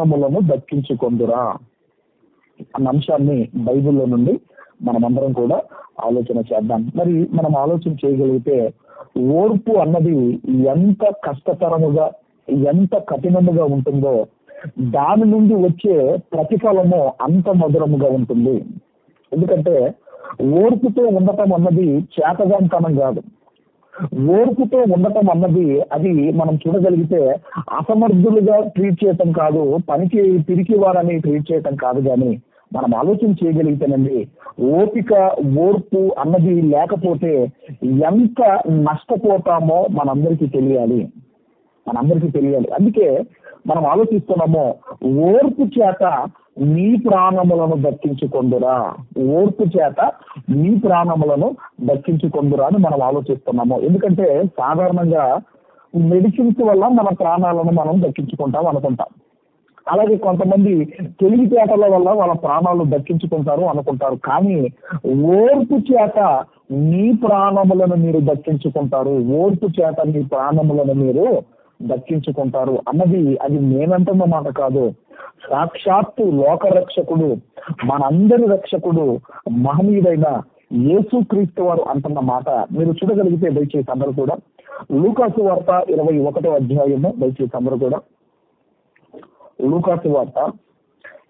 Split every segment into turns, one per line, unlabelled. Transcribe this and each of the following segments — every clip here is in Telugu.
ప్రాణములను దక్కించుకొందురా అన్న అంశాన్ని బైబిల్లో నుండి మనమందరం కూడా ఆలోచన చేద్దాం. మరి మనం ఆలోచన చేయగలిగితే ఓర్పు అన్నది ఎంత కష్టతరముగా, ఎంత కఠినముగా ఉంటుందో దాని నుండి వచ్చే ప్రతిఫలము అంత మధురముగా ఉంటుంది. ఎందుకంటే ఓర్పుతో ఉండటం అన్నది చేతగాంతనం కాదు. ఓర్పుతో ఉండటం అన్నది అది మనం చూడగలిగితే అసమర్థులుగా ట్రీట్ చేయటం కాదు, పనికి పిరికి వారని ట్రీట్ చేయటం కాదు. కానీ మనం ఆలోచన చేయగలిగితేనండి, ఓపిక ఓర్పు అన్నది లేకపోతే ఎంత నష్టపోతామో మనందరికీ తెలియాలి. అందుకే మనం ఆలోచిస్తున్నాము, ఓర్పు చేత నీ ప్రాణములను దక్కించుకొందురా, ఓర్పు చేత నీ ప్రాణములను దక్కించుకొందురా అని మనం ఆలోచిస్తున్నాము. ఎందుకంటే సాధారణంగా మెడిసిన్స్ వల్ల మన ప్రాణాలను మనం దక్కించుకుంటాం అనుకుంటాం. అలాగే కొంతమంది తెలివితేటల వల్ల వాళ్ళ ప్రాణాలు దక్కించుకుంటారు అనుకుంటారు. కానీ ఓర్పు చేత నీ ప్రాణములను మీరు దక్కించుకుంటారు, ఓర్పు చేత నీ ప్రాణములను మీరు దక్కించుకుంటారు అన్నది అది నేనంటున్న మాట కాదు. సాక్షాత్తు లోకరక్షకుడు, మనందరి రక్షకుడు, మహనీయుడైన యేసుక్రీస్తు వారు అంటున్న మాట మీరు చూడగలిగితే దయచేసి అందరూ కూడా లూకాసు వార్త 21వ అధ్యాయము, దయచేసి అందరూ కూడా లూకాసు వార్త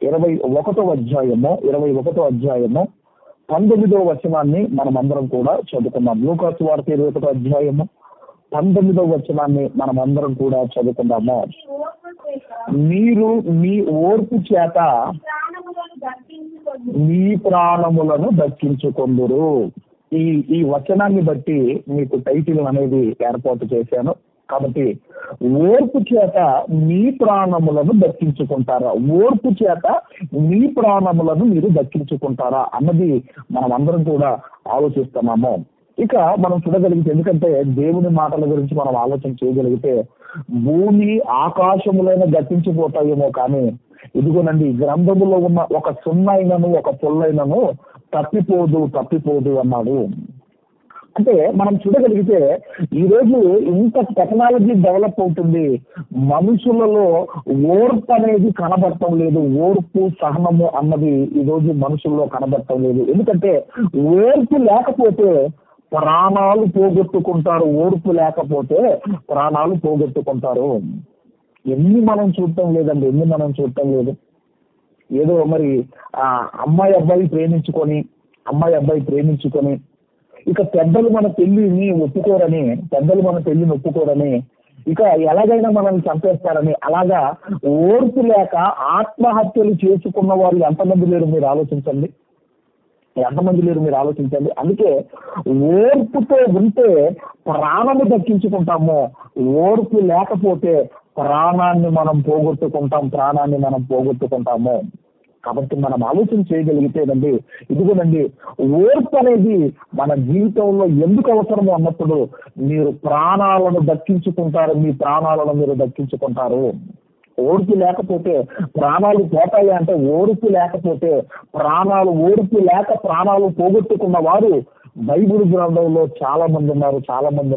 21వ అధ్యాయము 19వ వచనాన్ని మనం అందరం కూడా చదువుకుందాం. లూకాసు వార్త 21వ అధ్యాయము 19వ వచనాన్ని మనం అందరం కూడా చదువుకుందాము. మీరు మీ ఓర్పు చేత మీ ప్రాణములను దక్కించుకొందురు. ఈ వచనాన్ని బట్టి మీకు టైటిల్ అనేది ఏర్పాటు చేశాను. కాబట్టి ఓర్పు చేత మీ ప్రాణములను దక్కించుకుంటారా, ఓర్పు చేత మీ ప్రాణములను మీరు దక్కించుకుంటారా అన్నది మనం అందరం కూడా ఆలోచిస్తున్నాము. ఇక మనం చూడగలిగితే, ఎందుకంటే దేవుని మాటల గురించి మనం ఆలోచన చేయగలిగితే భూమి ఆకాశములైన గతించిపోతాయేమో కానీ ఇదిగోనండి గ్రంథములో ఉన్న ఒక సున్నైనను ఒక పొల్లైనను తప్పిపోదు అన్నాడు. అంటే మనం చూడగలిగితే ఈరోజు ఇంత టెక్నాలజీ డెవలప్ అవుతుంది, మనుషులలో ఓర్పు అనేది కనబడటం లేదు. ఓర్పు సహనము అన్నది ఈరోజు మనుషుల్లో కనబడటం లేదు. ఎందుకంటే ఓర్పు లేకపోతే ప్రాణాలు పోగొట్టుకుంటారు, ఓర్పు లేకపోతే ప్రాణాలు పోగొట్టుకుంటారు. ఎన్ని మనం చూడటం లేదు. ఏదో మరి అమ్మాయి అబ్బాయి ప్రేమించుకొని ఇక పెద్దలు మన పెళ్లిని ఒప్పుకోరని ఇక ఎలాగైనా మనల్ని చంపేస్తారని అలాగా ఓర్పు లేక ఆత్మహత్యలు చేసుకున్న వారు ఎంతమంది లేరు మీరు ఆలోచించండి. అందుకే ఓర్పుతో ఉంటే ప్రాణము దక్కించుకుంటాము, ఓర్పు లేకపోతే ప్రాణాన్ని మనం పోగొట్టుకుంటాము. కాబట్టి మనం ఆలోచన చేయగలిగితేనండి, ఇదిగోనండి ఓర్పు అనేది మన జీవితంలో ఎందుకు అవసరమో అన్నప్పుడు మీరు ప్రాణాలను దక్కించుకుంటారు, మీ ప్రాణాలను మీరు దక్కించుకుంటారు. ఓర్పు లేకపోతే ప్రాణాలు పోతాయి అంటే ఓర్పు లేకపోతే ఓర్పు లేక ప్రాణాలు పోగొట్టుకున్న వారు బైబిల్ గ్రంథంలో చాలా మంది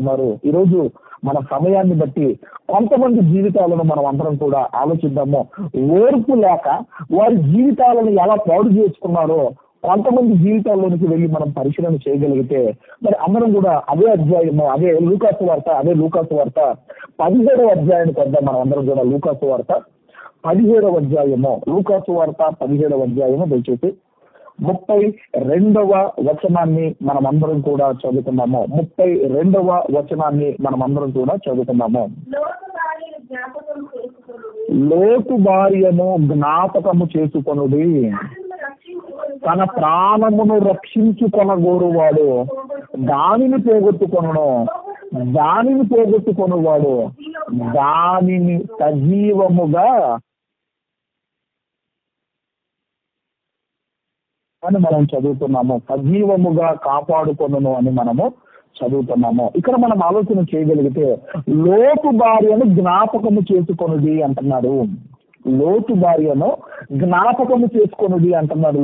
ఉన్నారు. ఈరోజు మన సమయాన్ని బట్టి కొంతమంది జీవితాలను మనం అందరం కూడా ఆలోచిద్దాము. ఓర్పు లేక వారి జీవితాలను ఎలా పాడు చేసుకున్నారో కొంతమంది జీవితాల్లోనికి వెళ్ళి మనం పరిశీలన చేయగలిగితే మరి అందరం కూడా అదే అధ్యాయము, అదే లూకాసు వార్త 17వ అధ్యాయానికి వద్దాం. మనం అందరం కూడా లూకాసు వార్త 17వ అధ్యాయము దయచేసి 32వ వచనాన్ని మనం అందరం కూడా చదువుకున్నాము. 32వ వచనాన్ని మనం అందరం కూడా చదువుకున్నాము. లోతు భార్యను జ్ఞాపకము చేసుకొనుడి, తన ప్రాణమును రక్షించుకొనగోరువాడు దానిని పోగొట్టుకొనువాడు దానిని సజీవముగా అని మనం చదువుతున్నాము. సజీవముగా కాపాడుకొనును అని మనము చదువుతున్నాము. ఇక్కడ మనం ఆలోచన చేయగలిగితే లోతు భార్యను జ్ఞాపకము చేసుకొనుడి అంటున్నాడు. లోతు భార్యను జ్ఞాపకం చేసుకోండి అంటున్నాడు.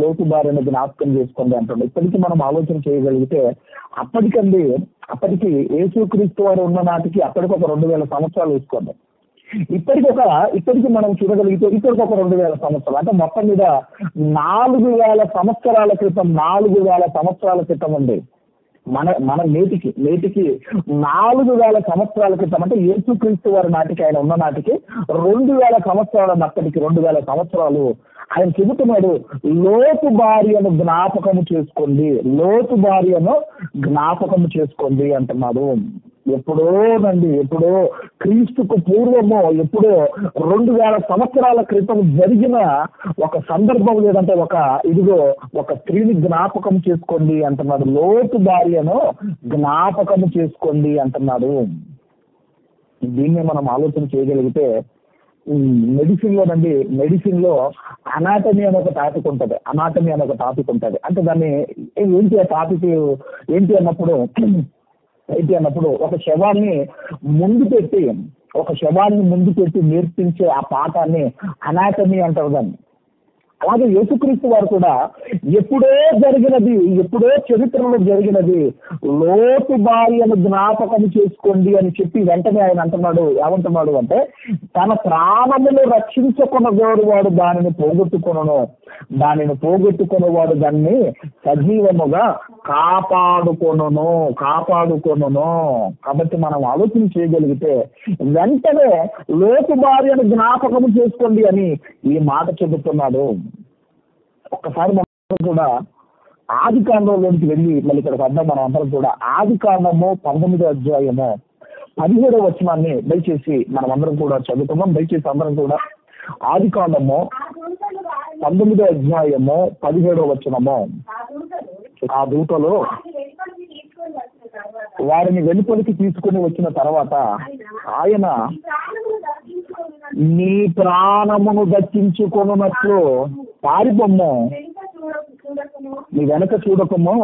జ్ఞాపకం చేసుకోండి అంటున్నాడు. ఇప్పటికీ మనం ఆలోచన చేయగలిగితే అప్పటికి యేసుక్రీస్తు వారు ఉన్న నాటికి అప్పటికి ఒక 2000 సంవత్సరాలు వేసుకోండి. ఇప్పటికి మనం చూడగలిగితే ఇప్పటికి ఒక 2000 సంవత్సరాలు, అంటే మొత్తం మీద 4000 సంవత్సరాల క్రితం 4000 సంవత్సరాల క్రితం ఉంది. మన నేటికి 4000 సంవత్సరాల క్రితం, అంటే యేసుక్రీస్తు వారి నాటికి, ఆయన ఉన్న నాటికి 2000 సంవత్సరాల నాటికి 2000 సంవత్సరాలు ఆయన చెబుతున్నాడు, లోతు భార్యను జ్ఞాపకము చేసుకోండి, లోతు భార్యను జ్ఞాపకము చేసుకోండి అంటున్నాడు. ఎప్పుడో క్రీస్తుకు పూర్వమో ఎప్పుడో 2000 సంవత్సరాల క్రితం జరిగిన ఒక సందర్భం, లేదంటే ఒక స్త్రీని జ్ఞాపకం చేసుకోండి అంటున్నాడు. లోతు భార్యను జ్ఞాపకము చేసుకోండి అంటున్నాడు. దీన్ని మనం ఆలోచన చేయగలిగితే మెడిసిన్ లో అనాటమీ అనే ఒక టాపిక్ ఉంటుంది. అంటే దాన్ని ఏంటి ఆ టాపిక్ ఏంటి అన్నప్పుడు ఒక శవాన్ని ముందు పెట్టి నేర్పించే ఆ పాఠాన్ని అనాటమీ అంటారు దాన్ని. అలాగే యేసుక్రీస్తు వారు కూడా ఎప్పుడో చరిత్రలో జరిగినది లోతు భార్యను జ్ఞాపకం చేసుకోండి అని చెప్పి వెంటనే ఆయన ఏమంటున్నాడు అంటే, తన ప్రాణమును రక్షించుకున్నవాడు వాడు దానిని పోగొట్టుకున్నవాడు దాన్ని సజీవముగా కాపాడుకొనును. కాబట్టి మనం ఆలోచన చేయగలిగితే వెంటనే లోతు భార్యను జ్ఞాపకం చేసుకోండి అని ఈ మాట చెబుతున్నాడు. ఒక్కసారి మనం కూడా ఆది కాండంలోనికి వెళ్ళి మళ్ళీ ఇక్కడికి వద్దాం. మనం అందరం కూడా ఆది కాండము 19వ అధ్యాయము 17వ వచనాన్ని దయచేసి మనం అందరం కూడా చదువుతున్నాం. దయచేసి అందరం కూడా ఆది కాండము 19వ అధ్యాయము 17వ వచనము. ఆ దూతలు వారిని వెలుపలికి తీసుకుని వచ్చిన తర్వాత ఆయన నీ ప్రాణమును దక్కించుకొనున్నట్లు పారిపోమ్ము, నీ వెనక చూడకము,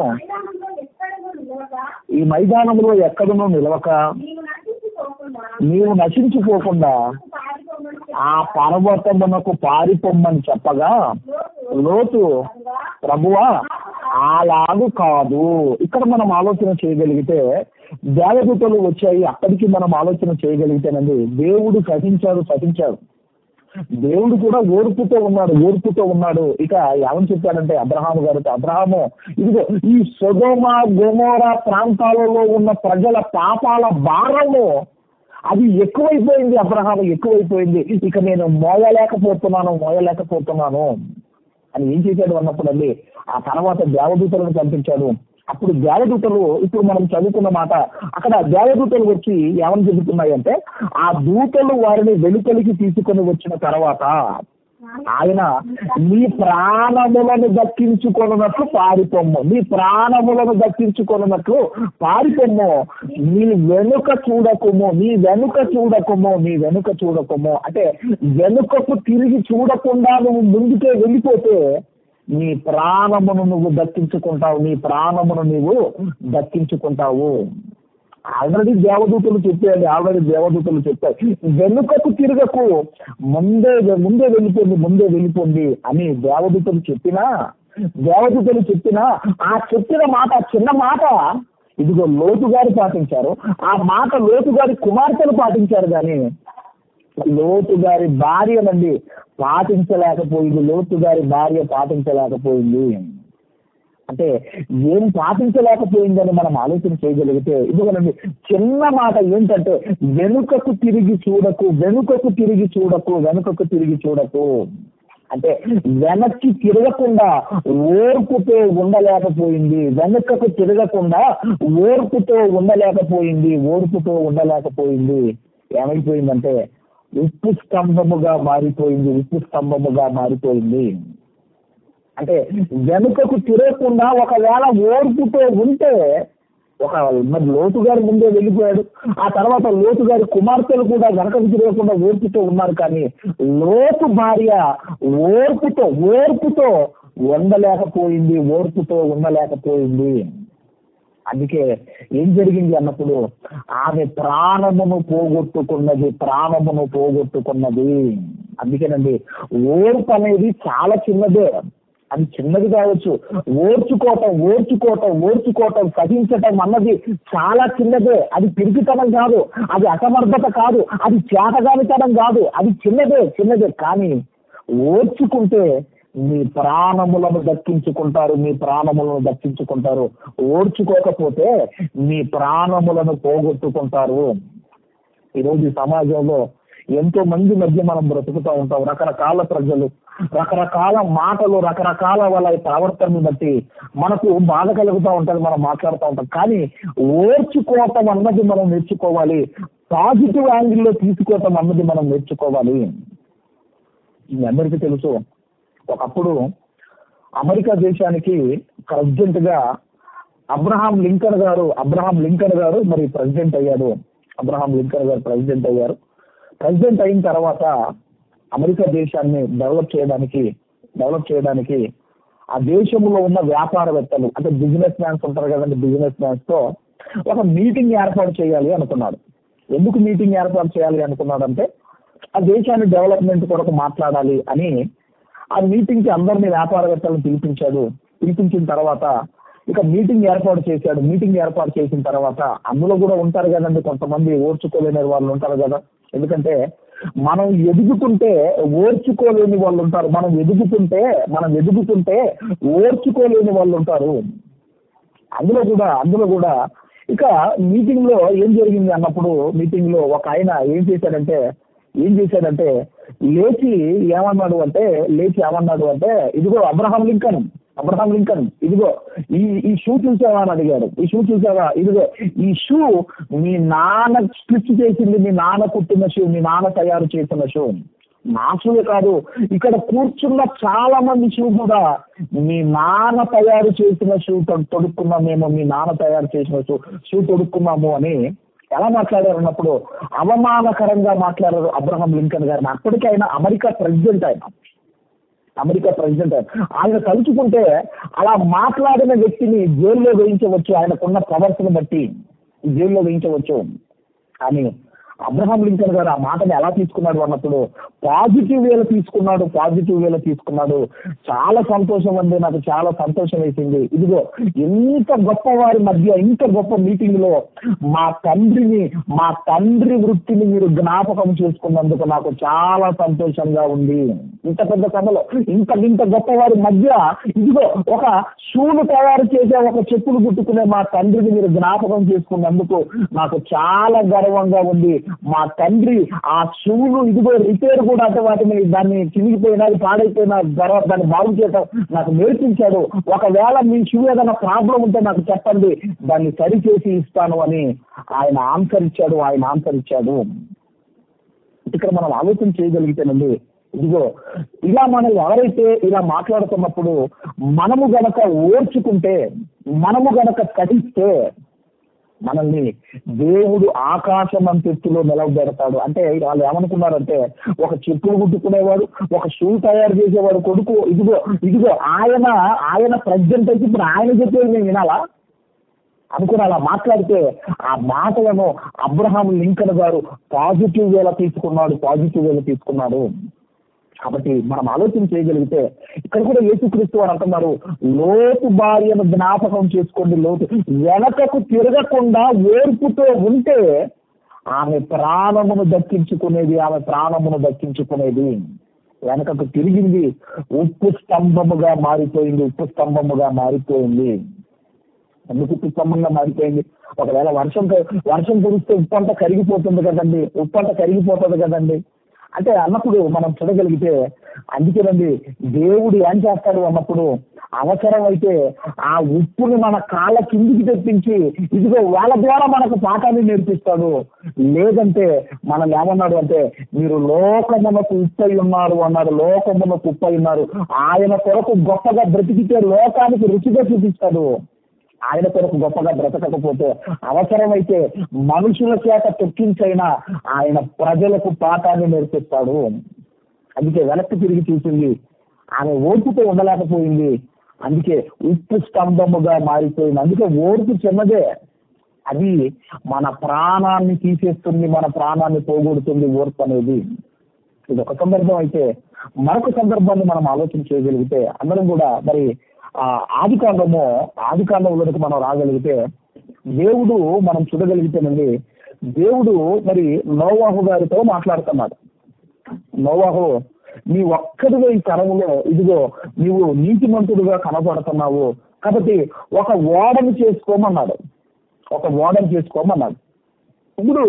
ఈ మైదానంలో ఎక్కడనో నిలవక నీవు నశించిపోకుండా ఆ పర్వతమునకు పారిపోమ్మని చెప్పగా లోతు, ప్రభువా అలాగు కాదు. ఇక్కడ మనం ఆలోచన చేయగలిగితే దేవదూతలు వచ్చాయి, అక్కడికి మనం ఆలోచన చేయగలిగితేనండి దేవుడు సహించాడు. దేవుడు కూడా ఓర్పుతో ఉన్నాడు. ఇక ఏమని చెప్పాడంటే అబ్రహాము ఇదిగో ఈ సొదొమ గొమొర్రా ప్రాంతాలలో ఉన్న ప్రజల పాపాల భారము అది ఎక్కువైపోయింది. ఇక నేను మోయలేకపోతున్నాను అని ఏం చేశాడు అన్నప్పుడు అండి ఆ తర్వాత దేవదూతలను పంపించాడు. అప్పుడు దేవదూతలు, ఇప్పుడు మనం చదువుకున్న మాట, అక్కడ దేవదూతలు వచ్చి ఏమని చెబుతున్నాయంటే, ఆ దూతలు వారిని వెలుపలికి తీసుకొని వచ్చిన తర్వాత ఆయన నీ ప్రాణములను దక్కించుకొనున్నట్లు పారిపోమ్ము, నీ వెనుక చూడకుము. అంటే వెనుకకు తిరిగి చూడకుండా నువ్వు ముందుకే వెళ్ళిపోతే నీ ప్రాణమును నువ్వు దక్కించుకుంటావు. ఆల్రెడీ దేవదూతలు చెప్పారు వెనుకకు తిరగకు, ముందే వెళ్ళిపోండి అని దేవదూతలు చెప్పినా ఆ చెప్పిన మాట, చిన్న మాట ఇదిగో లోతు గారు పాటించారు. ఆ మాట లోతు గారి కుమార్తెలు పాటించారు, కానీ లోతు గారి భార్య పాటించలేకపోయింది. అంటే ఏం పాటించలేకపోయిందని మనం ఆలోచన చేయగలిగితే ఇదిగోనండి చిన్న మాట ఏంటంటే, వెనుకకు తిరిగి చూడకు. అంటే వెనక్కి తిరగకుండా ఓర్పుతో ఉండలేకపోయింది. ఏమైపోయిందంటే ఉప్పు స్తంభముగా మారిపోయింది. అంటే వెనుకకు తిరగకుండా ఒకవేళ ఓర్పుతో ఉంటే మరి లోతు గారు ముందే వెళ్ళిపోయాడు. ఆ తర్వాత లోతు గారి కుమార్తెలు కూడా వెనకకు తిరగకుండా ఓర్పుతో ఉన్నారు, కానీ లోతు భార్య ఓర్పుతో ఉండలేకపోయింది. అందుకే ఏం జరిగింది అన్నప్పుడు ఆమె ప్రాణమును పోగొట్టుకున్నది. అందుకేనండి ఓర్పు అనేది చాలా చిన్నదే. అది చిన్నది కావచ్చు. ఓర్చుకోవటం సహించటం అన్నది చాలా చిన్నదే. అది పిరికితనం కాదు, అది అసమర్థత కాదు, అది చేతగానితనం కాదు, అది చిన్నదే. కానీ ఓర్చుకుంటే మీ ప్రాణములను దక్కించుకుంటారు. ఓర్చుకోకపోతే మీ ప్రాణములను పోగొట్టుకుంటారు. ఈరోజు ఈ సమాజంలో ఎంతో మంది మధ్య మనం బ్రతుకుతూ ఉంటాం. రకరకాల ప్రజలు, రకరకాల మాటలు, రకరకాల వాళ్ళ ప్రవర్తనను బట్టి మనకు బాధ కలుగుతూ ఉంటుంది, మనం మాట్లాడుతూ ఉంటాం. కానీ ఓర్చుకోవటం అన్నది మనం నేర్చుకోవాలి. పాజిటివ్ యాంగిల్లో తీసుకోవటం అన్నది మనం నేర్చుకోవాలి. మీ అందరికీ తెలుసు, ఒకప్పుడు అమెరికా దేశానికి ప్రెసిడెంట్ గా అబ్రహాం లింకన్ గారు మరి ప్రెసిడెంట్ అయ్యారు. ప్రెసిడెంట్ అయిన తర్వాత అమెరికా దేశాన్ని డెవలప్ చేయడానికి ఆ దేశంలో ఉన్న వ్యాపారవేత్తలు, అంటే బిజినెస్ మ్యాన్స్ ఉంటారు కదండి, బిజినెస్ మ్యాన్స్ తో ఒక మీటింగ్ ఏర్పాటు చేయాలి అనుకున్నాడు. ఎందుకు మీటింగ్ ఏర్పాటు చేయాలి అనుకున్నాడంటే ఆ దేశాన్ని డెవలప్మెంట్ కొరకు మాట్లాడాలి అని ఆ మీటింగ్ కి అందరినీ వ్యాపారవేత్తలను పిలిపించిన తర్వాత ఇక మీటింగ్ ఏర్పాటు చేసిన తర్వాత అందులో కూడా ఉంటారు కదండి కొంతమంది ఓర్చుకోలేని వాళ్ళు ఉంటారు కదా. ఎందుకంటే మనం ఎదుగుతుంటే ఓర్చుకోలేని వాళ్ళు ఉంటారు, మనం ఎదుగుతుంటే ఓర్చుకోలేని వాళ్ళు ఉంటారు. అందులో కూడా ఇక మీటింగ్ లో ఏం జరిగింది అన్నప్పుడు, మీటింగ్ లో ఒక ఆయన ఏం చేశాడంటే లేచి ఏమన్నాడు అంటే ఇదిగో అబ్రహాం లింకన్ ఇదిగో ఈ షూ చూసావా అని అడిగాడు. ఈ షూ చూసావా, ఇదిగో ఈ షూ మీ నాన్న స్టిచ్ చేసింది, మీ నాన్న కుట్టిన షూ, మీ నాన్న తయారు చేసిన షూ. నా షూ కాదు, ఇక్కడ కూర్చున్న చాలా మంది షూ కూడా మీ నాన్న తయారు చేసిన షూ తొడుక్కున్నామేమో, మీ నాన్న తయారు చేసిన షూ తొడుక్కున్నాము అని ఎలా మాట్లాడారు అన్నప్పుడు అవమానకరంగా మాట్లాడారు అబ్రహాం లింకన్ గారిని. అప్పటికీ ఆయన అమెరికా ప్రెసిడెంట్. ఆయన తలుచుకుంటే అలా మాట్లాడిన వ్యక్తిని జైల్లో వేయించవచ్చు, ఆయనకున్న ప్రవర్తన బట్టి జైల్లో వేయించవచ్చు. కానీ అబ్రహాం లింకన్ గారు ఆ మాటని ఎలా తీసుకున్నాడు అన్నప్పుడు పాజిటివ్ వేలో తీసుకున్నాడు. చాలా సంతోషం అండి, నాకు చాలా సంతోషం వేసింది. ఇదిగో ఇంత గొప్ప వారి మధ్య, ఇంత గొప్ప మీటింగ్ లో మా తండ్రి వృత్తిని మీరు జ్ఞాపకం చేసుకున్నందుకు నాకు చాలా సంతోషంగా ఉంది. ఇంత పెద్ద సభలో ఇంత గొప్ప వారి మధ్య ఇదిగో ఒక షూలు తయారు చేసే, ఒక చెప్పులు కుట్టుకునే మా తండ్రిని మీరు జ్ఞాపకం చేసుకున్నందుకు నాకు చాలా గర్వంగా ఉంది. మా తండ్రి ఆ షూలు ఇదిగో రిపేర్ కూడా, అంటే వాటిని దాన్ని చినిగిపోయినా పాడైపోయినా దాన్ని బాగు చేయడం నాకు నేర్పించాడు. ఒకవేళ మీ షూ ఏదైనా ప్రాబ్లం ఉంటే నాకు చెప్పండి, దాన్ని సరిచేసి ఇస్తాను అని ఆయన ఆన్సర్ ఇచ్చాడు. ఇక్కడ మనం ఆలోచన చేయగలిగితేనండి, ఇదిగో ఇలా మనం ఎవరైతే ఇలా మాట్లాడుతున్నప్పుడు మనము గనక ఓర్చుకుంటే, మనము గనక సహిస్తే మనల్ని దేవుడు ఆకాశమంతెత్తులో నిలబెడతాడు. అంటే వాళ్ళు ఏమనుకున్నారంటే ఒక చెప్పులు కుట్టుకునేవాడు, ఒక షూ తయారు చేసేవాడు కొడుకు ఇదిగో ఆయన ప్రెసిడెంట్ అయితే ఇప్పుడు ఆయన చెప్పేది నేను వినాలా అనుకుని అలా మాట్లాడితే ఆ మాటలను అబ్రహాం లింకన్ గారు పాజిటివ్ వేలో తీసుకున్నాడు. కాబట్టి మనం ఆలోచన చేయగలిగితే ఇక్కడ కూడా యేసుక్రీస్తు అని అంటున్నారు, లోతు భార్యను జ్ఞాపకం చేసుకోండి. వెనకకు తిరగకుండా ఓర్పుతో ఉంటే ఆమె ప్రాణమును దక్కించుకునేది. వెనకకు తిరిగింది, ఉప్పు స్తంభముగా మారిపోయింది. ఎందుకు ఉప్పు స్తంభంగా మారిపోయింది? ఒకవేళ వర్షం కురిస్తే ఉప్పు అంతా కరిగిపోతుంది కదండి. అంటే అన్నప్పుడు మనం చూడగలిగితే, అందుకేనండి దేవుడు ఏం చేస్తాడు అన్నప్పుడు అవసరమైతే ఆ ఉప్పుని మన కాళ్ళ కిందికి తెప్పించి ఇదిగో వాళ్ళ ద్వారా మనకు పాఠాన్ని నేర్పిస్తాడు. లేదంటే మనం ఏమన్నాడు అంటే మీరు లోకమునకు ఉప్పై ఉన్నారు అన్నాడు. లోకమునకు ఉప్పై ఉన్నారు. ఆయన కొరకు గొప్పగా బ్రతికితే లోకానికి రుచిగా చూపిస్తాడు. ఆయన కొరకు గొప్పగా బ్రతకకపోతే అవసరమైతే మనుషుల చేత తొక్కించైనా ఆయన ప్రజలకు పాఠాన్ని నేర్పిస్తాడు. అందుకే వెనక్కి తిరిగి చూసింది, ఆమె ఓర్పుతో ఉండలేకపోయింది. అందుకే ఉప్పు స్తంభముగా మారిపోయింది. అందుకే ఓర్పు చిన్నదే, అది మన ప్రాణాన్ని తీసేస్తుంది, మన ప్రాణాన్ని పోగొడుతుంది ఓర్పు అనేది. ఇది ఒక సందర్భం అయితే, మరొక సందర్భాన్ని మనం ఆలోచన చేయగలిగితే అందరం కూడా మరి ఆది కాండంలోకి మనం రాగలిగితే దేవుడు మనం చూడగలిగితేనండి, దేవుడు మరి నోవాహు గారితో మాట్లాడుతున్నాడు. నోవాహు, నీ ఒక్కడివే ఈ తరములో ఇదిగో నీవు నీతిమంతుడుగా కనబడుతున్నావు కాబట్టి ఒక ఓడను చేసుకోమన్నాడు. ఇప్పుడు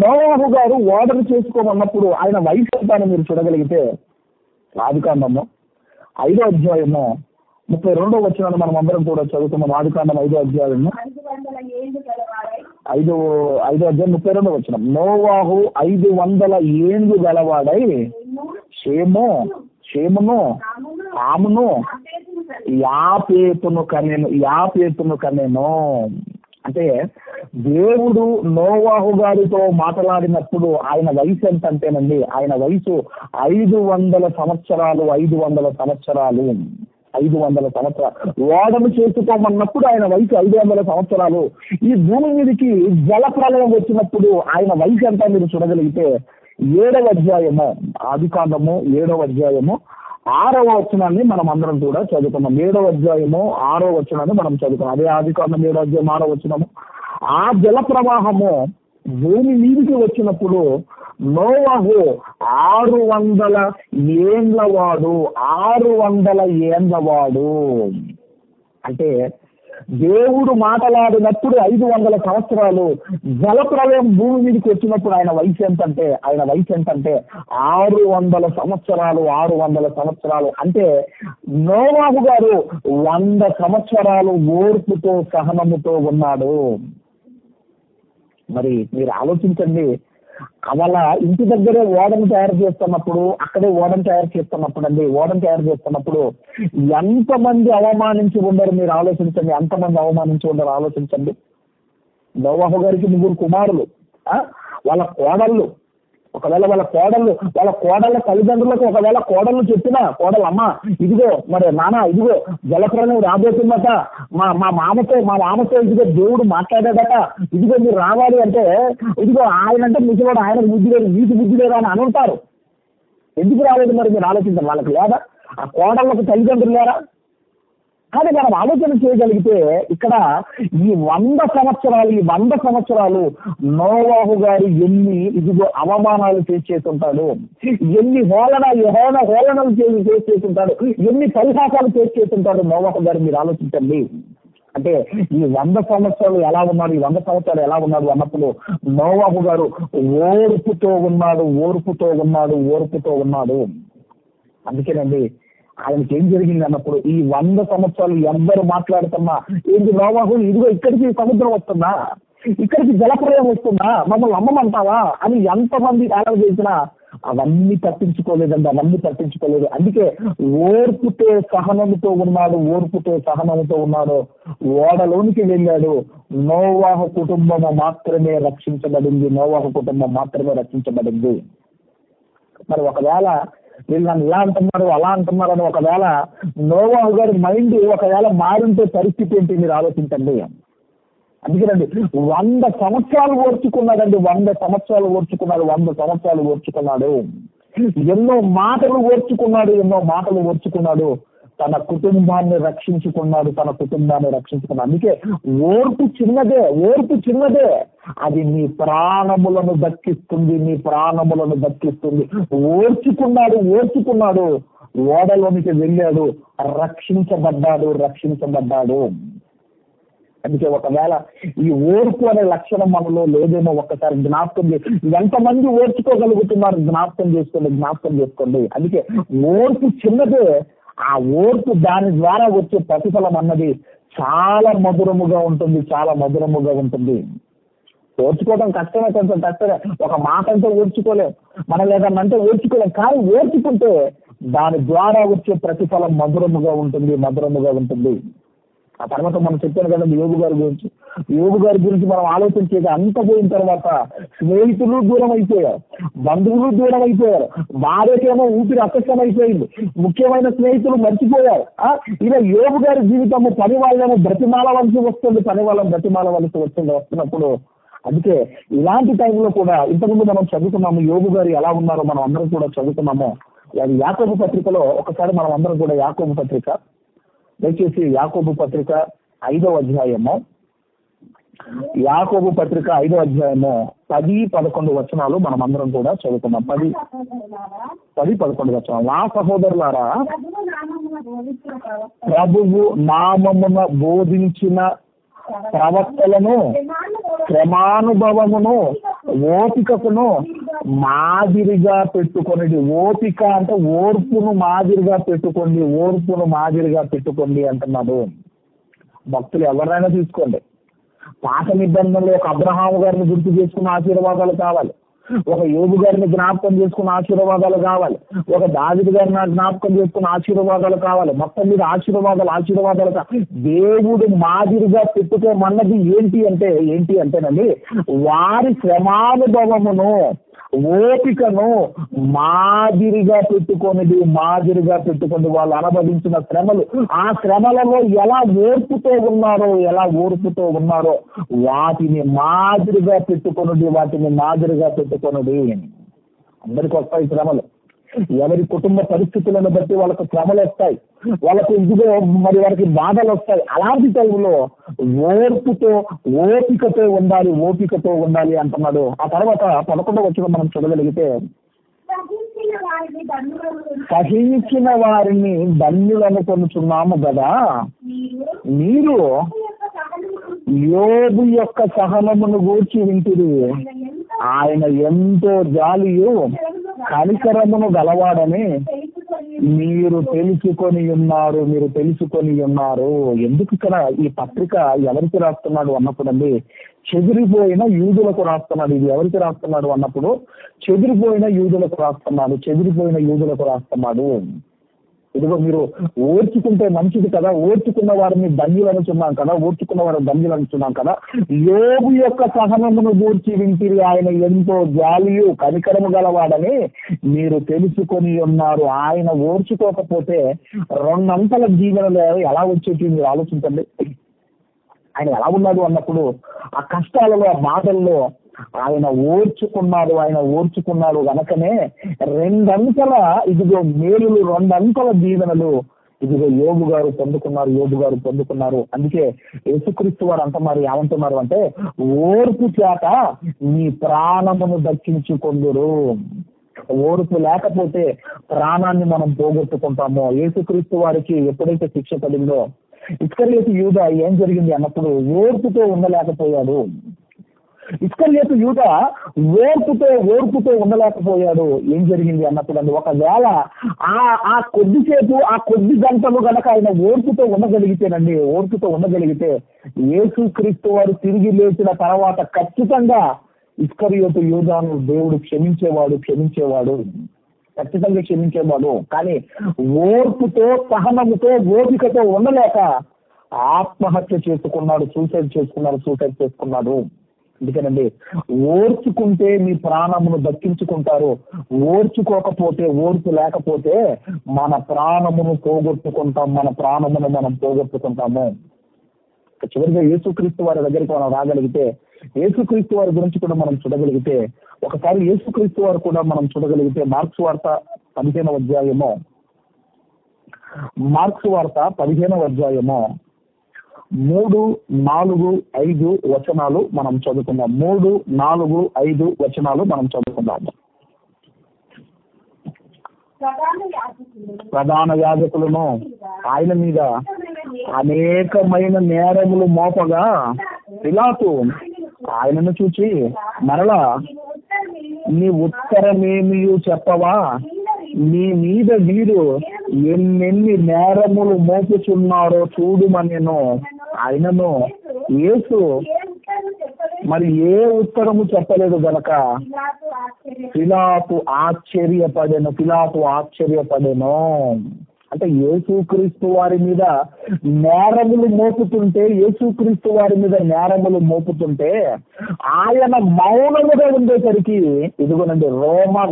నోవాహు గారు ఓడను చేసుకోమన్నప్పుడు ఆయన వయసు ఎంత అని మీరు చూడగలిగితే ఆదికాండము 5వ అధ్యాయము 32వ వచనాన్ని మనం అందరం కూడా చదువుతున్నాం. ఆదికాండం 5వ అధ్యాయము 5వ అధ్యాయం 32వ వచనం. నోవాహు 500 ఏండ్లు గలవాడై షేమును హామును యాపేతును కనెను. అంటే దేవుడు నోవాహు గారితో మాట్లాడినప్పుడు ఆయన వయసు ఎంత అంటేనండి, ఆయన వయసు 500 సంవత్సరాలు. 500 సంవత్సరాలు ఓడను చేసుకోమన్నప్పుడు ఆయన వయసు 500 సంవత్సరాలు. ఈ భూమి మీదకి జల ప్రళయం వచ్చినప్పుడు ఆయన వయసు ఎంత మీరు చూడగలిగితే 7వ అధ్యాయము ఆదికాండము 7వ అధ్యాయము 6వ వచనాన్ని మనం అందరం కూడా చదువుకున్నాం. 7వ అధ్యాయము 6వ వచనాన్ని మనం చదువుకున్నాం. అదే ఆదికాండం 7వ అధ్యాయం 6వ వచనము. ఆ జల ప్రవాహము భూమి మీదికి వచ్చినప్పుడు నోవాహు 600 ఏండ్లవాడు. 600 ఏండ్లవాడు అంటే దేవుడు మాట్లాడినప్పుడు 500 సంవత్సరాలు. జలప్రలయం భూమి మీదకి వచ్చినప్పుడు ఆయన వయసు ఎంతంటే 600 సంవత్సరాలు. 600 సంవత్సరాలు అంటే నోవాహు గారు 100 సంవత్సరాలు ఓర్పుతో సహనముతో ఉన్నాడు. మరి మీరు ఆలోచించండి, వాళ్ళ ఇంటి దగ్గరే ఓడను తయారు చేస్తున్నప్పుడు ఓడను తయారు చేస్తున్నప్పుడు ఎంతమంది అవమానించి ఉండరు మీరు ఆలోచించండి. ఎంతమంది అవమానించి ఉండరు ఆలోచించండి. నోవాహు గారికి 3 కుమారులు, వాళ్ళ కోడళ్ళు. ఒకవేళ వాళ్ళ కోడళ్ళ తల్లిదండ్రులకు ఒకవేళ కోడళ్ళు చెప్పినా, కోడలు అమ్మ ఇదిగో మరి నాన్న ఇదిగో జలప్రలయం రాబోతుందట, మా మామతో ఇదిగో దేవుడు మాట్లాడాడట, ఇదిగో మీరు రావాలి అంటే ఇదిగో ఆయన అంటే ముసలోడు, ఆయనకు బుద్ధి లేదు, నీకు బుద్ధి లేదు అని అనుంటారు. ఎందుకు రాలేదు మరి మీరు ఆలోచించండి. వాళ్ళకి లేదా ఆ కోడళ్ళకు తల్లిదండ్రులు లేరా? కానీ మనం ఆలోచన చేయగలిగితే ఇక్కడ ఈ 100 సంవత్సరాలు నోవాహు గారు ఎన్ని ఇదిగో అవమానాలు చేస్తుంటాడు, ఎన్ని హేళనలు చేస్తుంటాడు, ఎన్ని పరిహాసాలు చేస్తుంటాడు నోవాహు గారు. మీరు ఆలోచించండి. అంటే ఈ 100 సంవత్సరాలు ఎలా ఉన్నాడు అన్నప్పుడు నోవాహు గారు ఓర్పుతో ఉన్నాడు. అందుకేనండి ఆయనకి ఏం జరిగింది అన్నప్పుడు ఈ 100 సంవత్సరాలు ఎవ్వరు మాట్లాడుతున్నా ఏంటి నోవాహు ఇదిగో ఇక్కడికి సముద్రం వస్తుందా, ఇక్కడికి జలప్రలయం వస్తుందా, మమ్మల్ని అమ్మమంటావా అని ఎంతమంది ఆలోచన చేసినా అవన్నీ పట్టించుకోలేదు. అందుకే ఓర్పుతో సహనముతో ఉన్నాడు. ఓడలోనికి వెళ్ళాడు. నోవాహు కుటుంబం మాత్రమే రక్షించబడింది. మరి ఒకవేళ వీళ్ళు నన్ను ఇలా అంటున్నారు అలా అంటున్నారు అని ఒకవేళ నోవాహు గారి మైండ్ ఒకవేళ మారింటే పరిస్థితి ఏంటి మీరు ఆలోచించండి. అందుకేనండి 100 సంవత్సరాలు ఓర్చుకున్నాడండి. 100 సంవత్సరాలు ఓర్చుకున్నాడు. ఎన్నో మాటలు ఓర్చుకున్నాడు. తన కుటుంబాన్ని రక్షించుకున్నాడు. అందుకే ఓర్పు చిన్నదే, అది నీ ప్రాణములను దక్కిస్తుంది. ఓర్చుకున్నాడు. ఓడలోనికి వెళ్ళాడు, రక్షించబడ్డాడు. అందుకే ఒకవేళ ఈ ఓర్పు అనే లక్షణం మనలో లేదేమో ఒక్కసారి జ్ఞాపకం చేసి, ఎంతమంది ఓర్చుకోగలుగుతున్నారు జ్ఞాపకం చేసుకోండి. అందుకే ఓర్పు చిన్నదే, ఆ ఓర్పు దాని ద్వారా వచ్చే ప్రతిఫలం అన్నది చాలా మధురముగా ఉంటుంది. ఓర్చుకోవడం కష్టమే, కొంచెం కష్టమే. ఒక మాట అంటే ఓర్చుకోలేం, మనం లేదన్నంటే ఓర్చుకోలేం. కానీ ఓర్చుకుంటే దాని ద్వారా వచ్చే ప్రతిఫలం మధురముగా ఉంటుంది. ఆ తర్వాత మనం చెప్పాను కదండి యోగు గారి గురించి మనం ఆలోచన చేయగా అంత పోయిన తర్వాత స్నేహితులు దూరం అయిపోయారు, బంధువులు దూరం అయిపోయారు, భార్యకేమో ఊపిరి అసహ్యమైపోయింది, ముఖ్యమైన స్నేహితులు మర్చిపోయారు. ఇలా యోగు గారి జీవితము పని వాళ్ళని బ్రతిమాలవలసి వస్తున్నప్పుడు అందుకే ఇలాంటి టైంలో కూడా ఇంతకుముందు మనం చదువుకున్నాము యోబు గారు ఎలా ఉన్నారో మనం అందరం కూడా చదువుకున్నాము. అది యాకోబు పత్రికలో ఒకసారి మనం అందరం కూడా యాకోబు పత్రిక, దయచేసి యాకోబు పత్రిక 5వ అధ్యాయము, యాకోబు పత్రిక 5వ అధ్యాయము 10-11 వచనాలు మనం అందరం కూడా చదువుకున్నాం. 10-11 వచనాలు. నా సహోదరులారా, ప్రభువు నామమున బోధించిన ప్రవక్తలను క్రమానుభవమును ఓపికను మాదిరిగా పెట్టుకొనిది. ఓపిక అంటే ఓర్పును మాదిరిగా పెట్టుకోండి, ఓర్పును మాదిరిగా పెట్టుకోండి అంటున్నాడు. భక్తులు ఎవరైనా తీసుకోండి, పాత నిబంధనలో ఒక అబ్రహాము గారిని గుర్తు చేసుకున్న ఆశీర్వాదాలు కావాలి, ఒక యోబు గారిని జ్ఞాపకం చేసుకున్న ఆశీర్వాదాలు కావాలి, ఒక దావీదు గారిని జ్ఞాపకం చేసుకున్న ఆశీర్వాదాలు కావాలి. మొత్తం మీద ఆశీర్వాదాలు దేవుడు మాదిరిగా పెట్టుకోమన్నది ఏంటి అంటేనండి, వారి శ్రమానుభవమును ఓపికను మాదిరిగా పెట్టుకొని వాళ్ళు అనుభవించిన శ్రమలు, ఆ శ్రమలలో ఎలా ఓర్పుతో ఉన్నారో వాటిని మాదిరిగా పెట్టుకొనుడి. అందరికి వస్తాయి శ్రమలు, ఎవరి కుటుంబ పరిస్థితులను బట్టి వాళ్ళకు శ్రమలు వస్తాయి, వాళ్ళకు ఇదిగో మరి వారికి బాధలు వస్తాయి. అలాంటి టైంలో ఓపికతో ఉండాలి అంటున్నాడు. ఆ తర్వాత 11వ వచనం మనం చూడగలిగితే, సహించిన వారిని ధన్యులను కొనుచున్నాము కదా, మీరు యోబు యొక్క సహనమును గూర్చి వింటిరి. ఆయన ఎంతో జాలియు కనికరమును గలవాడని మీరు తెలుసుకొని ఉన్నారు. ఎందుకు ఇక్కడ ఈ పత్రిక ఎవరికి రాస్తున్నాడు అన్నప్పుడండి, చెదిరిపోయిన యూదులకు రాస్తున్నాడు. ఇది ఎవరికి రాస్తున్నాడు అన్నప్పుడు చెదిరిపోయిన యూదులకు రాస్తున్నాడు. ఇదిగో మీరు ఓర్చుకుంటే మంచిది కదా, ఓర్చుకున్న వారిని ధన్యులనుచున్నాం కదా. యోబు యొక్క సహనమును గూర్చి వింటిరి. ఆయన ఎంతో జాలియు కనికరము గలవాడని మీరు తెలుసుకొని ఉన్నారు. ఆయన ఓర్చుకోకపోతే 2 అంతల జీవనలు ఎలా వచ్చేటి మీరు ఆలోచించండి. ఆయన ఎలా ఉన్నాడు అన్నప్పుడు, ఆ కష్టాలలో, ఆ బాధల్లో ఆయన ఓర్చుకున్నాడు గనకనే 2 అంతల ఇదిగో మేలులు, 2 అంతల దీవెనలు ఇదిగో యోబు గారు పొందుకున్నారు. అందుకే యేసుక్రీస్తు వారు ఏమంటున్నారు అంటే, ఓర్పు చేత మీ ప్రాణమును దక్కించుకొందురు. ఓర్పు లేకపోతే ప్రాణాన్ని మనం పోగొట్టుకుంటాము. యేసుక్రీస్తు వారికి ఎప్పుడైతే శిక్ష పడిందో, ఇస్కరియోతు యూదా ఏం జరిగింది అన్నప్పుడు ఓర్పుతో ఉండలేకపోయాడు. ఇస్కరియోతు యూదా ఓర్పుతో ఉండలేకపోయాడు. ఏం జరిగింది అన్నప్పుడు ఒకవేళ ఆ కొద్ది గంటలు గనక ఆయన ఓర్పుతో ఉండగలిగితే యేసుక్రీస్తు వారు తిరిగి లేచిన తర్వాత ఖచ్చితంగా ఇస్కరియోతు యూదాను దేవుడు క్షమించేవాడు, ఖచ్చితంగా క్షమించేవాడు. కానీ ఓర్పుతో, సహనముతో, ఓపికతో ఉండలేక ఆత్మహత్య సూసైడ్ చేసుకున్నాడు. అందుకేనండి, ఓర్చుకుంటే మీ ప్రాణమును దక్కించుకుంటారు. ఓర్చుకోకపోతే, ఓర్పు లేకపోతే మన ప్రాణమును మనం పోగొట్టుకుంటాము. చివరిగా యేసుక్రీస్తు వారి దగ్గరికి మనం రాగలిగితే, యేసుక్రీస్తు వారి గురించి కూడా మనం చూడగలిగితే, ఒకసారి యేసుక్రీస్తు వారు కూడా మనం చూడగలిగితే మార్క్స్ వార్త 15వ అధ్యాయము 3, 4, 5 వచనాలు మనం చదువుకుందాం. 3, 4, 5 వచనాలు మనం చదువుకుందాము. ప్రధాన యాజకులను ఆయన మీద అనేకమైన నేరములు మోపగా పిలాతు ఆయనను చూచి, మరలా నీ ఉత్తరమేమీ చెప్పవా? నీ మీద వీరు ఎన్నెన్ని నేరములు మోపుచున్నారో చూడుమనెను. ఆయనను యేసు మరి ఏ ఉత్తరము చెప్పలేదు గనక పిలాతు ఆశ్చర్యపడెను. అంటే యేసుక్రీస్తు వారి మీద నేరములు మోపుతుంటే ఆయన మౌనముగా ఉండేసరికి ఇదిగోనండి రోమా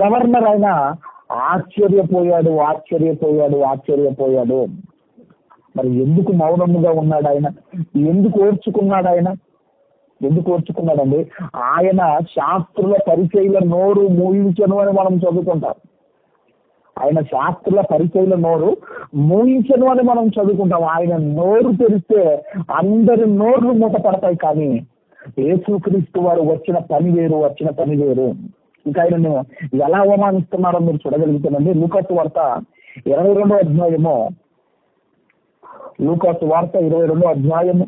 గవర్నర్ అయినా ఆశ్చర్యపోయాడు. మరి ఎందుకు మౌనముగా ఉన్నాడు ఆయన? ఎందుకు ఓర్చుకున్నాడు ఆయన? ఎందుకు ఓర్చుకున్నాడండి? ఆయన శాస్త్రుల పరిచయుల నోరు మూయించను అని మనం చదువుకుంటాం. ఆయన శాస్త్రుల పరిచయుల నోరు మూయించను అని మనం చదువుకుంటాం. ఆయన నోరు తెరిస్తే అందరి నోర్లు మూతపడతాయి. కానీ యేసుక్రీస్తు వారు వచ్చిన పని వేరు. ఇంకా ఆయనను ఎలా అవమానిస్తున్నారో మీరు చూడగలుగుతానండి. లూకాసు వార్త 22వ అధ్యాయము, లూకాసు వార్త 22వ అధ్యాయము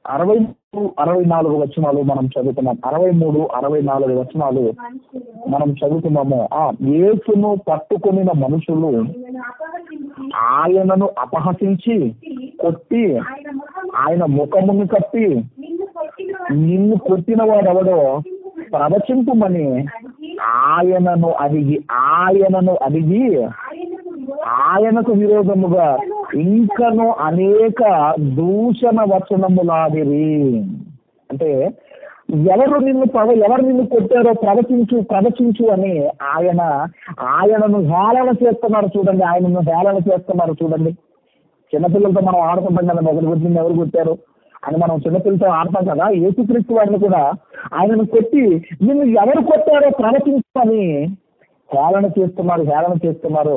63-64 వచనాలు మనం చదువుతున్నాం. 63-64 వచనాలు మనం చదువుతున్నాము. యేసును పట్టుకొనిన మనుషులు ఆయనను అపహసించి కొట్టి ఆయన ముఖమును కప్పి, నిన్ను కొట్టిన వాడెవడో ప్రవచింపుమని ఆయనను అడిగి ఆయనకు విరోధముగా ఇంకను అనేక దూషణ వచనములాడిరి. అంటే ఎవరు నిన్ను కొట్టారో ప్రవచించు అని ఆయనను హేళన చేస్తున్నారు చూడండి. ఆయనను హేళన చేస్తున్నారు చూడండి. చిన్నపిల్లలతో మనం ఆడుకుంటాం కదా, మొదలు కొట్టింది ఎవరు కొట్టారు అని మనం చిన్నపిల్లలతో ఆడతాం కదా. యేసుక్రీస్తు వారిని కూడా ఆయనను కొట్టి నిన్ను ఎవరు కొట్టారో ప్రవచించని హేళన చేస్తున్నారు.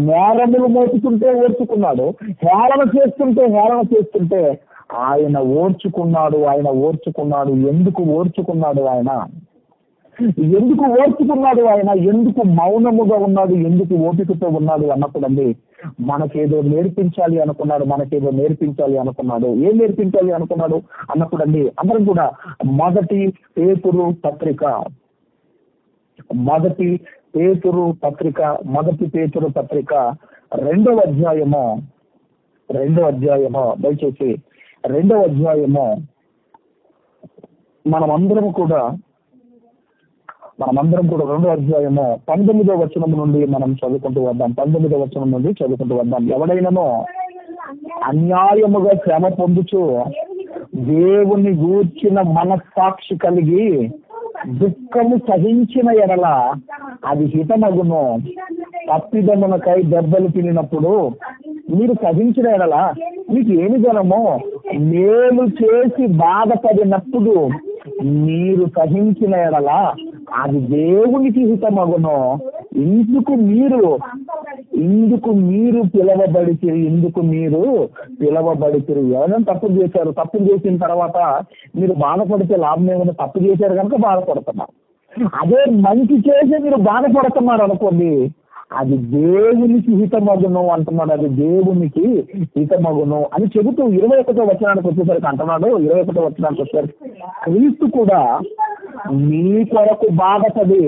నేరములు మోపుతుంటే ఓర్చుకున్నాడు, హేళన చేస్తుంటే ఆయన ఓర్చుకున్నాడు. ఎందుకు ఓర్చుకున్నాడు ఆయన? ఎందుకు మౌనముగా ఉన్నాడు? ఎందుకు ఓపికతో ఉన్నాడు అన్నప్పుడు అండి, మనకేదో నేర్పించాలి అనుకున్నాడు. ఏం నేర్పించాలి అనుకున్నాడు అన్నప్పుడు అండి, అందరం కూడా మొదటి పేతురు పత్రిక 2వ అధ్యాయము దయచేసి 2వ అధ్యాయము మనమందరం కూడా 2వ అధ్యాయము 19వ వచనం నుండి మనం చదువుకుంటూ వద్దాం. 19వ వచనం నుండి చదువుకుంటూ వద్దాం. ఎవడైనను అన్యాయముగా శ్రమ పొందుచు దేవుని గూర్చిన మనస్సాక్షి కలిగి దుఃఖము సహించిన ఎడల అది హితమగును. తప్పిదమునకై దెబ్బలు తినినప్పుడు మీరు సహించిన ఎడల మీకు ఏమి జనమో, మేలు చేసి బాధపడినప్పుడు మీరు సహించిన ఎడల అది దేవునికి హితమగును. ఇందుకు మీరు పిలవబడితిరి. ఎవరైనా తప్పులు చేశారు, తప్పులు చేసిన తర్వాత మీరు బాధపడితే లాభం ఏమైనా? తప్పు చేశారు కనుక బాధపడుతున్నారు. అదే మంచి చేసి మీరు బాధపడుతున్నారు అనుకోండి, అది దేవునికి హితమగును అంటున్నాడు. అది దేవునికి హితమగును అని చెబుతూ 21వ వచనానికి వచ్చేసరికి అంటున్నాడు. 21వ వచనానికి వచ్చేసరికి క్రీస్తు కూడా మీ కొరకు బాధపడి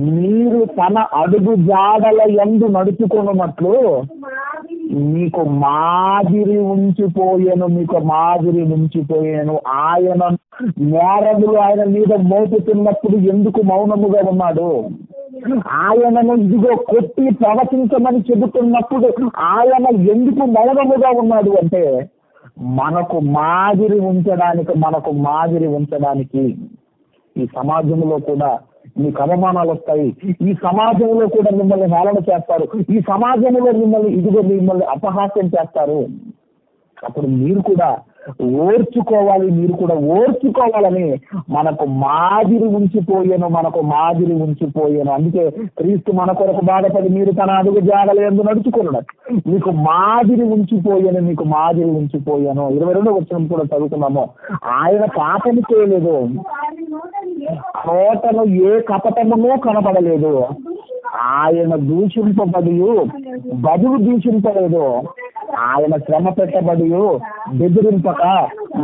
మీరు తన అడుగు జాడల యందు నడుచుకున్నట్లు మీకు మాదిరి ఉంచిపోయాను. ఆయన నేరములు ఆయన మీద మోపుతున్నప్పుడు ఎందుకు మౌనముగా ఉన్నాడు? ఆయనను ఇదిగో కొట్టి ప్రవచించమని చెబుతున్నప్పుడు ఆయన ఎందుకు మౌనముగా ఉన్నాడు అంటే, మనకు మాదిరి ఉంచడానికి ఈ సమాజంలో కూడా మీకు అవమానాలు వస్తాయి. ఈ సమాజంలో కూడా మిమ్మల్ని హేళన చేస్తారు. ఈ సమాజంలో మిమ్మల్ని అపహాస్యం చేస్తారు. అప్పుడు మీరు కూడా ఓర్చుకోవాలని మనకు మాదిరి ఉంచిపోయాను. అందుకే క్రీస్తు మన కొరకు బాధపడి మీరు తన అడుగు జాడలందు నడుచుకున్నాడు. మీకు మాదిరి ఉంచిపోయాను. 22వ వచనం కూడా చదువుతున్నాము. ఆయన పాపము చేయలేదు, నోటను ఏ కపటమునో కనబడలేదు. ఆయన దూషింపలేదు. ఆయన శ్రమ పెట్టబడి బెదిరింపక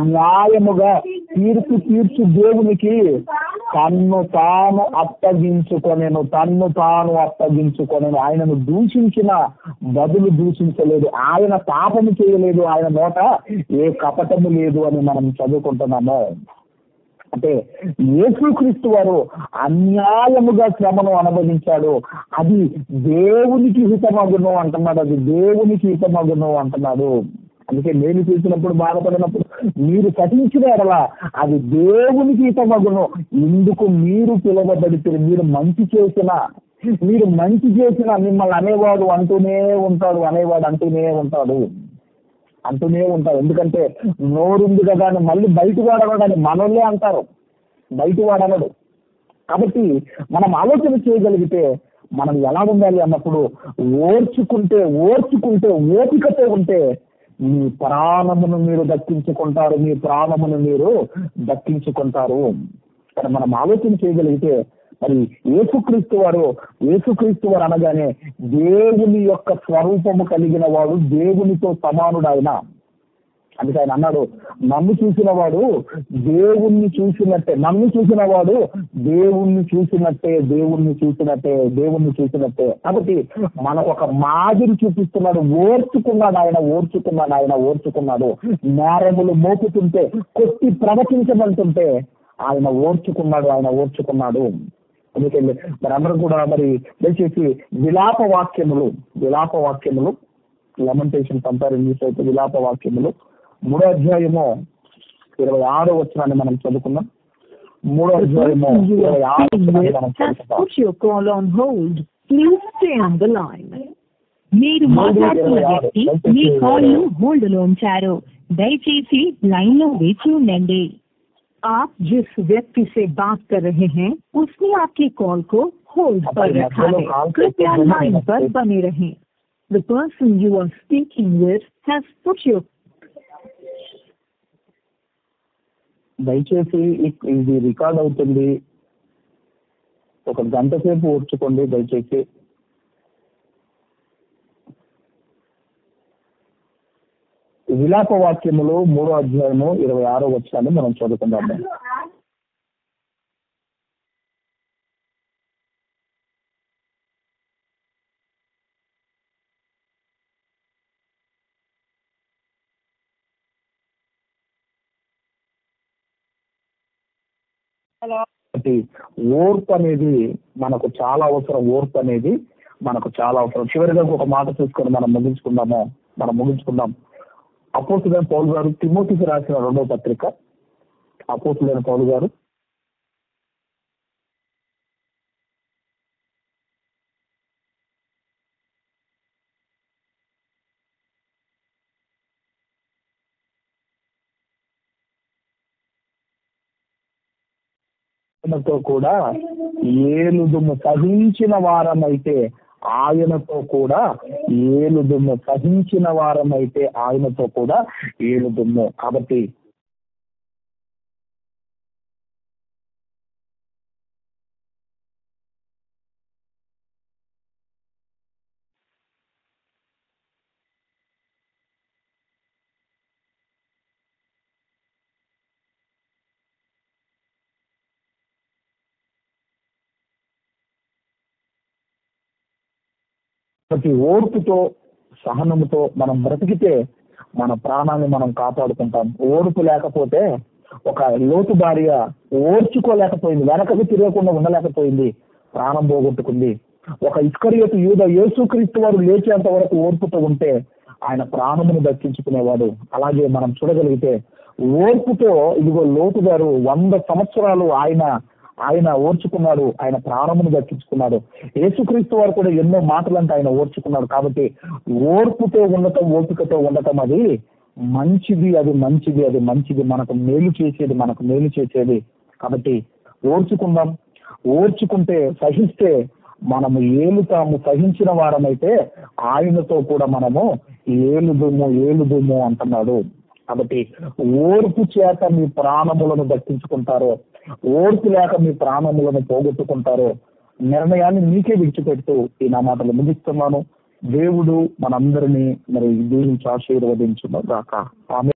న్యాయముగా తీర్చు దేవునికి తన్ను తాను అప్పగించుకొనెను. ఆయనను దూషించిన బదులు దూషించలేదు. ఆయన పాపము చేయలేదు. ఆయన నోట ఏ కపటము లేదు అని మనం చదువుకుంటున్నాము. అంటే యేసుక్రీస్తు వారు అన్యాయముగా శ్రమను అనుభవించాడు. అది దేవునికి హితమగును అంటున్నాడు. అందుకే నేను చూసినప్పుడు బాధపడినప్పుడు మీరు సహించిన ఎడల అది దేవునికి హితమగును. ఇందుకు మీరు పిలవబడితే మీరు మంచి చేసిన మిమ్మల్ని అనేవాడు అంటూనే ఉంటాడు. అంటూనే ఉంటారు. ఎందుకంటే నోరుంది కదా అని మళ్ళీ బయట వాడవాడని మనోళ్ళే అంటారు, బయట వాడనడు. కాబట్టి మనం ఆలోచన చేయగలిగితే మనం ఎలా ఉండాలి అన్నప్పుడు ఓర్చుకుంటే ఓపికతో ఉంటే మీ ప్రాణమును మీరు దక్కించుకుంటారు, మీ ప్రాణమును మీరు దక్కించుకుంటారు. కానీ మనం ఆలోచన చేయగలిగితే మరి యేసుక్రీస్తు వారు అనగానే దేవుని యొక్క స్వరూపము కలిగిన వాడు, దేవునితో సమానుడు ఆయన. అందుకే ఆయన అన్నాడు, నన్ను చూసిన వాడు దేవుణ్ణి చూసినట్టే, నన్ను చూసిన వాడు దేవుణ్ణి చూసినట్టే. కాబట్టి మనకు ఒక మాదిరి చూపిస్తున్నాడు. ఓర్చుకున్నాడు. నేరములు మోపుతుంటే, కొట్టి ప్రవచించమంటుంటే ఆయన ఓర్చుకున్నాడు. అందుకని మరి అందరూ కూడా మరి దయచేసి విలాప వాక్యములు లెమెంటేషన్స్ అంటారు ఇంగ్లీష్ అయితే, విలాప వాక్యములు 3వ అధ్యాయము 26వ వచనాన్ని మనం చదువుకున్నాం. 3వ అధ్యాయము 26వ వచనం.
మీరు మాట్లాడుతున్న వ్యక్తి మీ కాల్ ను హోల్డ్ లో ఉంచారు, దయచేసి లైన్ లో వేచి ఉండండి. आप जिस व्यक्ति से बात कर रहे हैं उसने आपकी कॉल को होल्ड पर रखा है, कृपया लाइन पर बने रहें. The person you are speaking with has put your.
దయచేసి ఇది రికార్డ్ అవుతుంది, 1 గంట సేపు ఓర్చుకోండి దయచేసి. విలాప వాక్యములు 3వ అధ్యాయము 26వ వచనాన్ని మనం చదువుకుందాం. ఓర్పు అనేది మనకు చాలా అవసరం. చివరిగా ఒక మాట చూసుకొని మనం ముగించుకుందాం. అపోస్తులైన పౌలు గారు తిమోతికి రాసిన 2వ పత్రిక, అపోస్తులైన పౌలు గారు కూడా ఏలుదుము సహించిన వారమైతే ఆయనతో కూడా ఏలుదుము. కాబట్టి ప్రతి ఓర్పుతో సహనముతో మనం బ్రతికితే మన ప్రాణాన్ని మనం కాపాడుకుంటాం. ఓర్పు లేకపోతే, ఒక లోతు భార్య ఓర్చుకోలేకపోయింది, వెనకకు తిరగకుండా ఉండలేకపోయింది, ప్రాణం పోగొట్టుకుంది. ఒక ఇస్కరియోతు యూదా యేసుక్రీస్తు వారు లేచేంత వరకు ఓర్పుతో ఉంటే ఆయన ప్రాణమును దక్కించుకునేవాడు. అలాగే మనం చూడగలిగితే ఓర్పుతో ఇదిగో లోతు గారు 100 సంవత్సరాలు ఆయన ఓర్చుకున్నాడు, ఆయన ప్రాణమును దక్కించుకున్నాడు. యేసుక్రీస్తు వారు కూడా ఎన్నో మాటలంటే ఆయన ఓర్చుకున్నాడు. కాబట్టి ఓర్పుతో ఉండటం, ఓపికతో ఉండటం అది మంచిది, మనకు మేలు చేసేది. కాబట్టి ఓర్చుకుంటే సహిస్తే మనము ఏలుతాము. సహించిన వారమైతే ఆయనతో కూడా మనము ఏలుదుము అంటున్నాడు. కాబట్టి ఓర్పు చేత మీ ప్రాణములను దక్కించుకుంటారో, ఓర్పు లేక మీ ప్రాణములను పోగొట్టుకుంటారో, నిర్ణయాన్ని మీకే విడిచిపెడుతూ ఈ నా మాటలు ముగిస్తున్నాను. దేవుడు మనందరినీ మరి దీవించి ఆశీర్వదించును గాక. ఆమేన్.